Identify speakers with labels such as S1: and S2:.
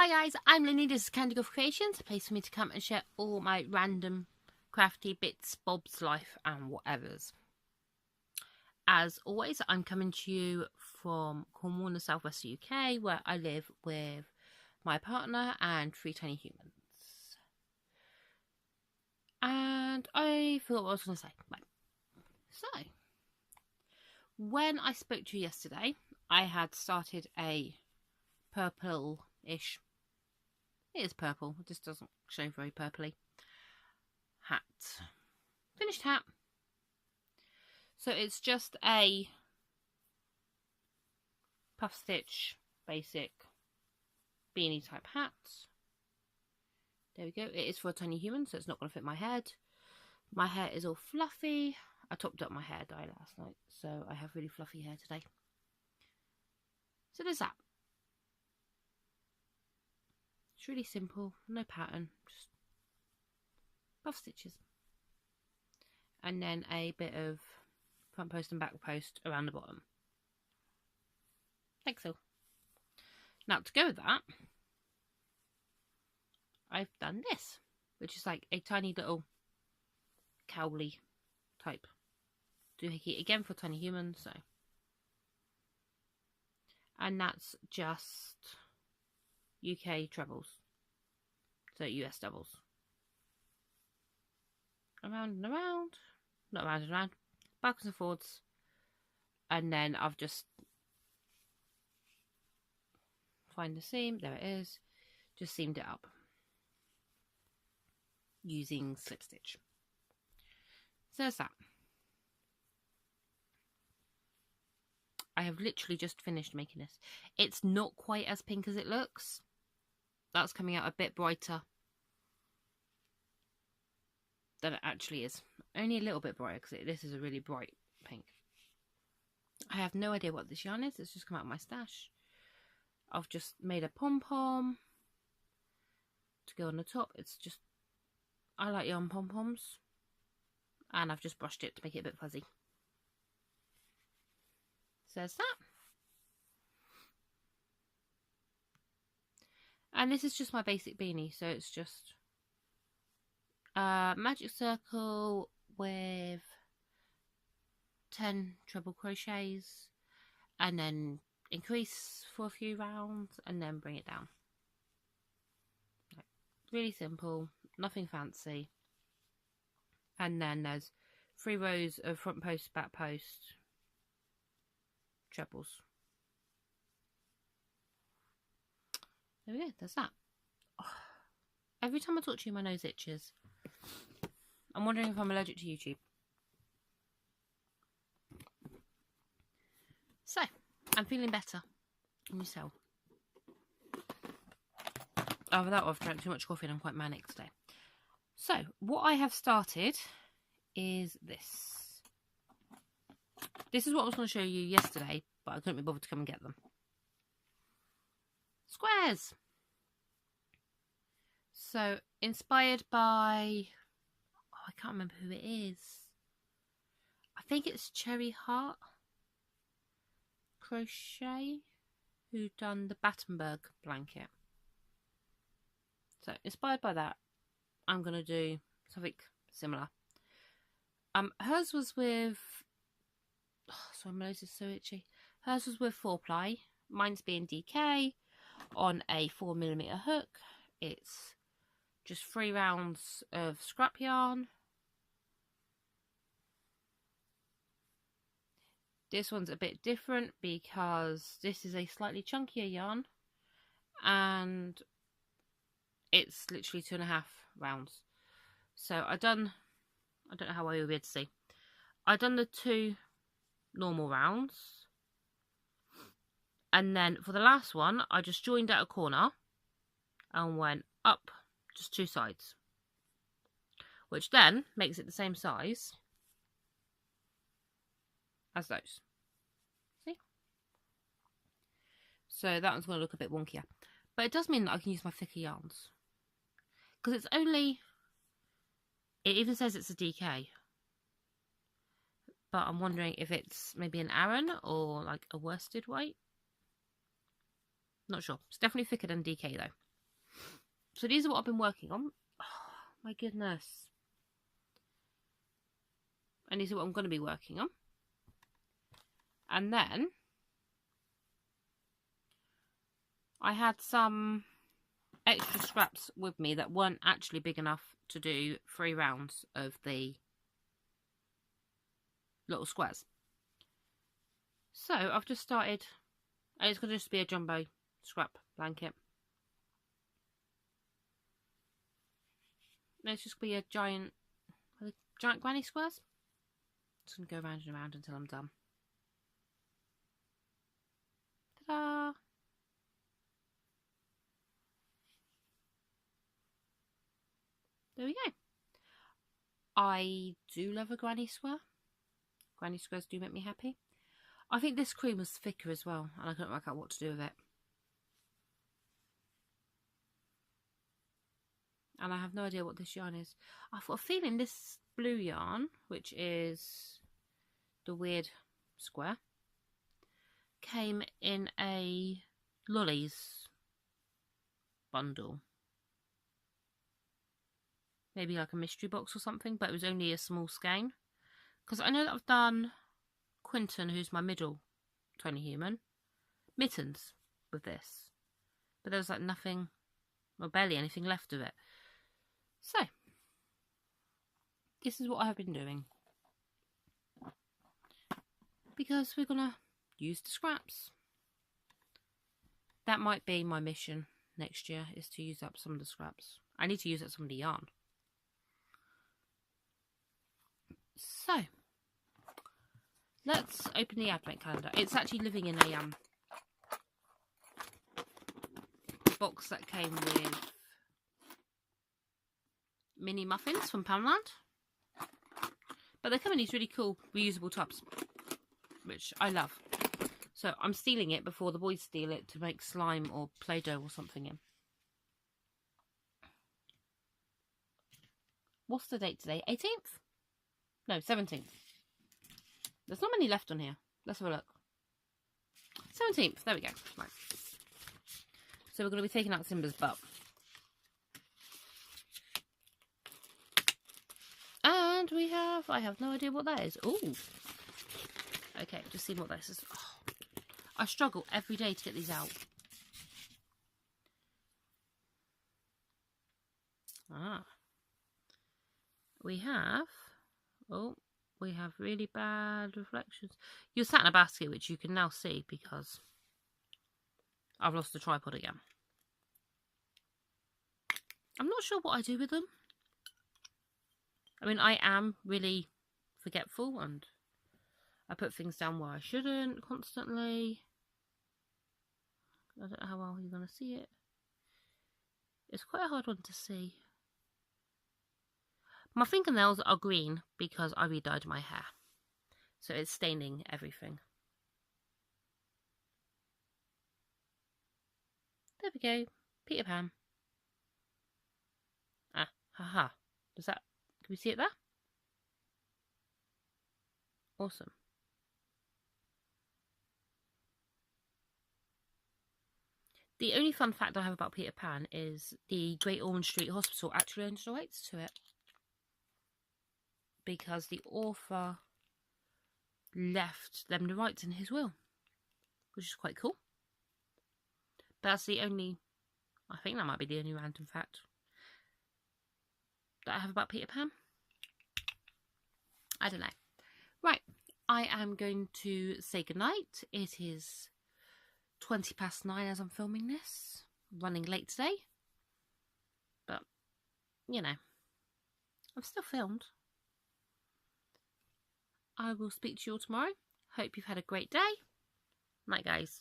S1: Hi guys, I'm Linny, this is Candy Golf Creations, a place for me to come and share all my random crafty bits, bobs, life and whatevers. As always, I'm coming to you from Cornwall in the southwest UK, where I live with my partner and 3 tiny humans. And I forgot what I was going to say. Right. So, when I spoke to you yesterday, I had started a purple-ish, it is purple, it just doesn't show very purpley, hat. Finished hat. So it's just a puff stitch basic beanie type hat. There we go. It is for a tiny human, so it's not going to fit my head. My hair is all fluffy. I topped up my hair dye last night, so I have really fluffy hair today. So there's that. It's really simple, no pattern, just puff stitches. And then a bit of front post and back post around the bottom. Like so. Now to go with that, I've done this, which is like a tiny little cowly type doohickey, again for tiny humans. So, and that's just UK trebles, so US doubles. Around and around, not around and around, backwards and forwards, and then I've just find the seam, there it is, just seamed it up using slip stitch. So there's that. I have literally just finished making this. It's not quite as pink as it looks. That's coming out a bit brighter than it actually is. Only a little bit brighter, because this is a really bright pink. I have no idea what this yarn is. It's just come out of my stash. I've just made a pom-pom to go on the top. It's just, I like yarn pom-poms. And I've just brushed it to make it a bit fuzzy. So there's that. And this is just my basic beanie. So it's just a magic circle with 10 treble crochets. And then increase for a few rounds and then bring it down. Really simple, nothing fancy. And then there's 3 rows of front post, back post, trebles. There we go, there's that. Oh, every time I talk to you, my nose itches. I'm wondering if I'm allergic to YouTube. So, I'm feeling better. And yourself? Oh, without I've drank too much coffee and I'm quite manic today. So, what I have started is this. This is what I was going to show you yesterday, but I couldn't be bothered to come and get them. Squares. So, inspired by, oh, I can't remember who it is. I think it's Cherry Heart Crochet, who done the Battenberg blanket. So, inspired by that, I'm going to do something similar. Hers was with, oh, sorry, my nose is so itchy. Hers was with 4-ply. Mine's being DK on a 4mm hook. It's just 3 rounds of scrap yarn. This one's a bit different because this is a slightly chunkier yarn and it's literally 2.5 rounds. So I don't know how well you'll be able to see. I've done the 2 normal rounds. And then for the last one, I just joined out a corner and went up just 2 sides. Which then makes it the same size as those. See? So that one's going to look a bit wonkier. But it does mean that I can use my thicker yarns. Because it's only, it even says it's a DK. But I'm wondering if it's maybe an Aran or like a worsted weight. Not sure. It's definitely thicker than DK though. So these are what I've been working on. Oh, my goodness. And these are what I'm going to be working on. And then I had some extra scraps with me that weren't actually big enough to do 3 rounds of the little squares. So I've just started, and it's going to just be a jumbo scrap blanket. And it's just going to be a giant granny squares. Just going to go round and around until I'm done. Ta-da! There we go. I do love a granny square. Granny squares do make me happy. I think this cream was thicker as well, and I couldn't work out what to do with it. And I have no idea what this yarn is. I've got a feeling this blue yarn, which is the weird square, came in a lollies bundle. Maybe like a mystery box or something, but it was only a small skein. Because I know that I've done Quinton, who's my middle tiny human, mittens with this. But there was like nothing, or barely anything left of it. So, this is what I have been doing. Because we're going to use the scraps. That might be my mission next year, is to use up some of the scraps. I need to use up some of the yarn. So, let's open the advent calendar. It's actually living in a box that came with mini muffins from Poundland. But they come in these really cool reusable tubs, which I love. So I'm stealing it before the boys steal it to make slime or Play-Doh or something in. What's the date today? 18th? No, 17th. There's not many left on here. Let's have a look. 17th. There we go. Right. So we're going to be taking out Simba's butt. And we have... I have no idea what that is. Ooh. Okay, just seeing what this is. Oh, I struggle every day to get these out. Ah. We have... Oh, we have really bad reflections. You're sat in a basket, which you can now see because I've lost the tripod again. I'm not sure what I do with them. I mean, I am really forgetful and I put things down where I shouldn't constantly. I don't know how well you're going to see it. It's quite a hard one to see. My fingernails are green because I re-dyed my hair. So it's staining everything. There we go. Peter Pan. Ah, haha. Does that... Can we see it there? Awesome. The only fun fact I have about Peter Pan is the Great Ormond Street Hospital actually owns the rights to it. Because the author left them the rights in his will. Which is quite cool. But that's the only... I think that might be the only random fact that I have about Peter Pan. I don't know. Right. I am going to say goodnight. It is 9:20 as I'm filming this. Running late today. But, you know. I've still filmed. I will speak to you all tomorrow. Hope you've had a great day. Night, guys.